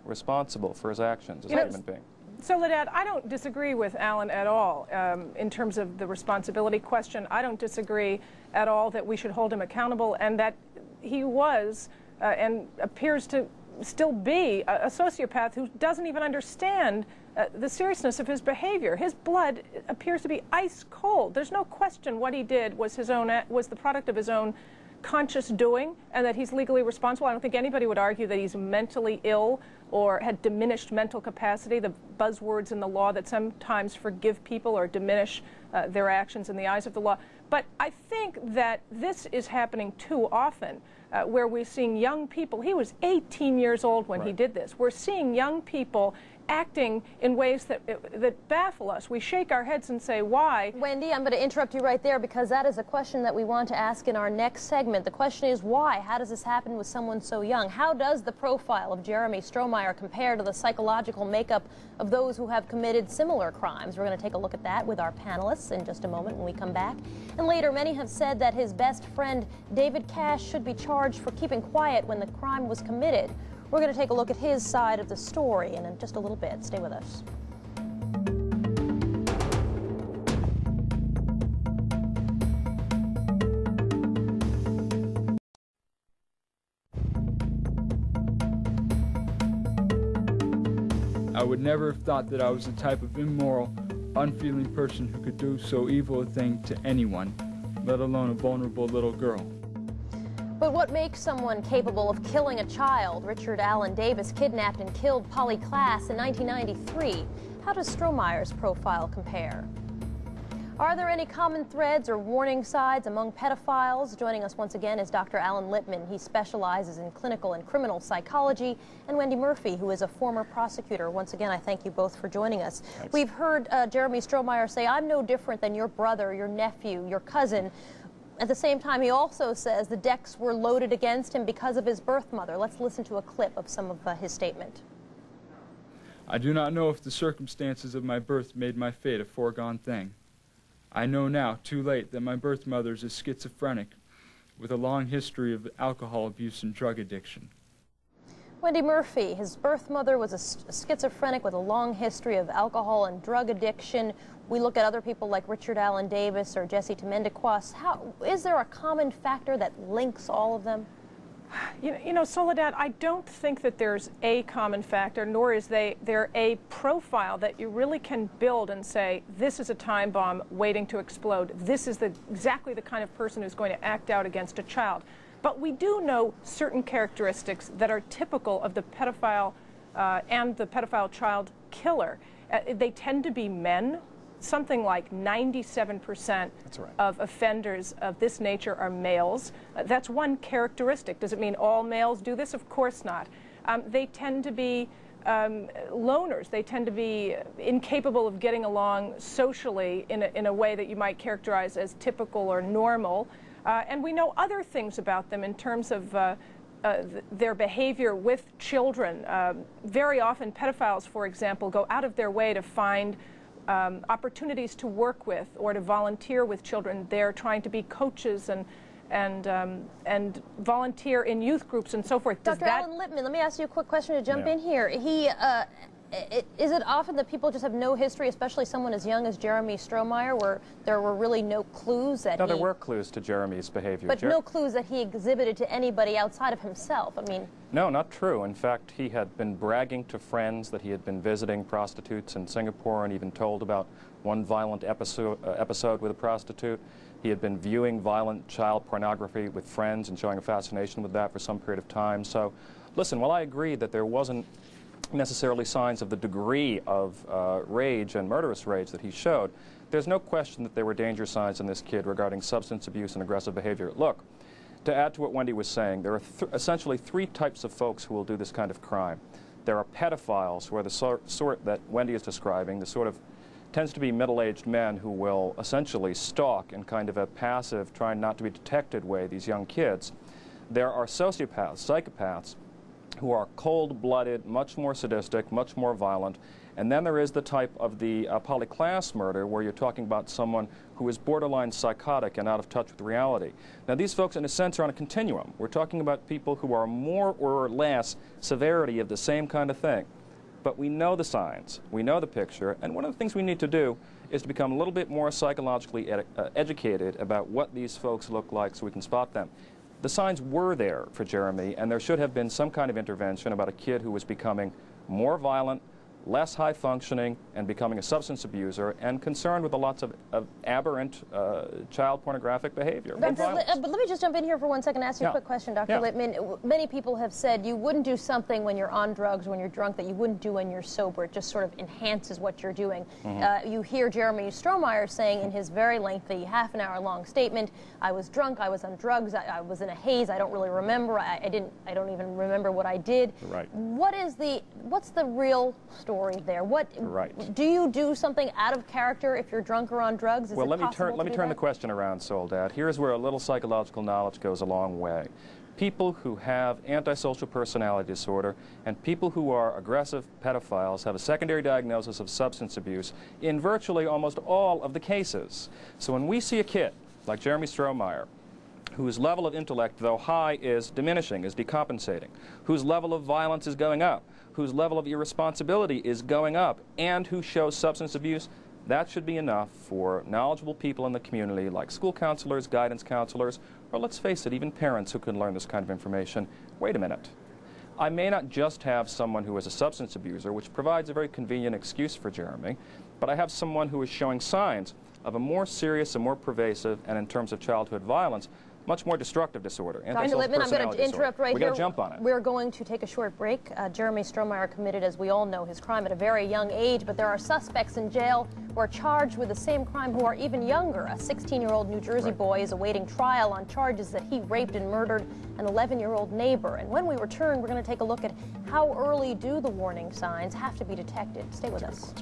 responsible for his actions as a human being. Soledad, I don't disagree with Alan at all in terms of the responsibility question. I don't disagree at all that we should hold him accountable, and that he was and appears to still be a sociopath who doesn't even understand the seriousness of his behavior. His blood appears to be ice cold. There's no question what he did was the product of his own conscious doing, and that he's legally responsible. I don't think anybody would argue that he's mentally ill or had diminished mental capacity, the buzzwords in the law that sometimes forgive people or diminish their actions in the eyes of the law. But I think that this is happening too often, where we're seeing young people. He was 18 years old when he did this. We're seeing young people acting in ways that baffle us. We shake our heads and say, why? Wendy, I'm going to interrupt you right there, because that is a question that we want to ask in our next segment. The question is why? How does this happen with someone so young? How does the profile of Jeremy Strohmeyer compare to the psychological makeup of those who have committed similar crimes? We're going to take a look at that with our panelists in just a moment when we come back. And later, many have said that his best friend, David Cash, should be charged for keeping quiet when the crime was committed. We're going to take a look at his side of the story in just a little bit. Stay with us. I would never have thought that I was the type of immoral, unfeeling person who could do so evil a thing to anyone, let alone a vulnerable little girl. But what makes someone capable of killing a child? Richard Allen Davis kidnapped and killed Polly Klass in 1993. How does Strohmeyer's profile compare? Are there any common threads or warning signs among pedophiles? Joining us once again is Dr. Alan Lipman. He specializes in clinical and criminal psychology, and Wendy Murphy, who is a former prosecutor. Once again, I thank you both for joining us. Thanks. We've heard Jeremy Strohmeyer say, I'm no different than your brother, your nephew, your cousin. At the same time, he also says the decks were loaded against him because of his birth mother. Let's listen to a clip of some of his statement. I do not know if the circumstances of my birth made my fate a foregone thing. I know now, too late, that my birth mother is a schizophrenic with a long history of alcohol abuse and drug addiction. Wendy Murphy, his birth mother was a schizophrenic with a long history of alcohol and drug addiction. We look at other people like Richard Allen Davis or Jesse Temendequas. Is there a common factor that links all of them? You know, Soledad, I don't think that there's a common factor, nor is there a profile that you really can build and say, this is a time bomb waiting to explode. This is exactly the kind of person who's going to act out against a child. But we do know certain characteristics that are typical of the pedophile and the pedophile child killer. They tend to be men. Something like 97% of offenders of this nature are males. That's one characteristic. Does it mean all males do this? Of course not. They tend to be loners. They tend to be incapable of getting along socially in a way that you might characterize as typical or normal. And we know other things about them in terms of their behavior with children. Very often pedophiles, for example, go out of their way to find opportunities to work with or to volunteer with children. They're trying to be coaches and volunteer in youth groups and so forth. Dr. Alan Lipman, let me ask you a quick question to jump in here. Is it often that people just have no history, especially someone as young as Jeremy Strohmeyer, where there were really no clues that there were clues to Jeremy's behavior. But no clues that he exhibited to anybody outside of himself. I mean... No, not true. In fact, he had been bragging to friends that he had been visiting prostitutes in Singapore and even told about one violent episode with a prostitute. He had been viewing violent child pornography with friends and showing a fascination with that for some period of time. So, listen, while I agree that there wasn't necessarily signs of the degree of rage and murderous rage that he showed, there's no question that there were danger signs in this kid regarding substance abuse and aggressive behavior. Look, to add to what Wendy was saying, there are essentially three types of folks who will do this kind of crime. There are pedophiles, who are the sort that Wendy is describing, the sort of tends to be middle-aged men who will essentially stalk in kind of a passive, trying not to be detected way these young kids. There are sociopaths, psychopaths, who are cold-blooded, much more sadistic, much more violent. And then there is the type of the Polly Klass murder, where you're talking about someone who is borderline psychotic and out of touch with reality. Now, these folks, in a sense, are on a continuum. We're talking about people who are more or less severity of the same kind of thing. But we know the signs, we know the picture, and one of the things we need to do is to become a little bit more psychologically educated about what these folks look like so we can spot them. The signs were there for Jeremy, and there should have been some kind of intervention about a kid who was becoming more violent, less high-functioning, and becoming a substance abuser, and concerned with lots of aberrant child pornographic behavior. But let me just jump in here for 1 second and ask you a quick question, Dr. Lipman. Many people have said you wouldn't do something when you're on drugs, when you're drunk, that you wouldn't do when you're sober. It just sort of enhances what you're doing. You hear Jeremy Strohmeyer saying in his very lengthy half-an-hour-long statement, I was drunk, I was on drugs, I was in a haze, I don't really remember, I don't even remember what I did. Right. What's the real story there? Do you do something out of character if you're drunk or on drugs? Well, let me turn the question around, Soledad. Here's where a little psychological knowledge goes a long way. People who have antisocial personality disorder and people who are aggressive pedophiles have a secondary diagnosis of substance abuse in virtually almost all of the cases. So when we see a kid like Jeremy Strohmeyer, whose level of intellect, though high, is diminishing, is decompensating, whose level of violence is going up, whose level of irresponsibility is going up, and who shows substance abuse, that should be enough for knowledgeable people in the community, like school counselors, guidance counselors, or let's face it, even parents who can learn this kind of information. Wait a minute. I may not just have someone who is a substance abuser, which provides a very convenient excuse for Jeremy, but I have someone who is showing signs of a more serious and more pervasive, and in terms of childhood violence, much more destructive disorder. Dr. Lipman, I'm going to interrupt right here. We've got to jump on it. We're going to take a short break. Jeremy Strohmeyer committed, as we all know, his crime at a very young age, but there are suspects in jail who are charged with the same crime who are even younger. A 16-year-old New Jersey boy is awaiting trial on charges that he raped and murdered an 11-year-old neighbor. And when we return, we're going to take a look at how early do the warning signs have to be detected. Stay with us.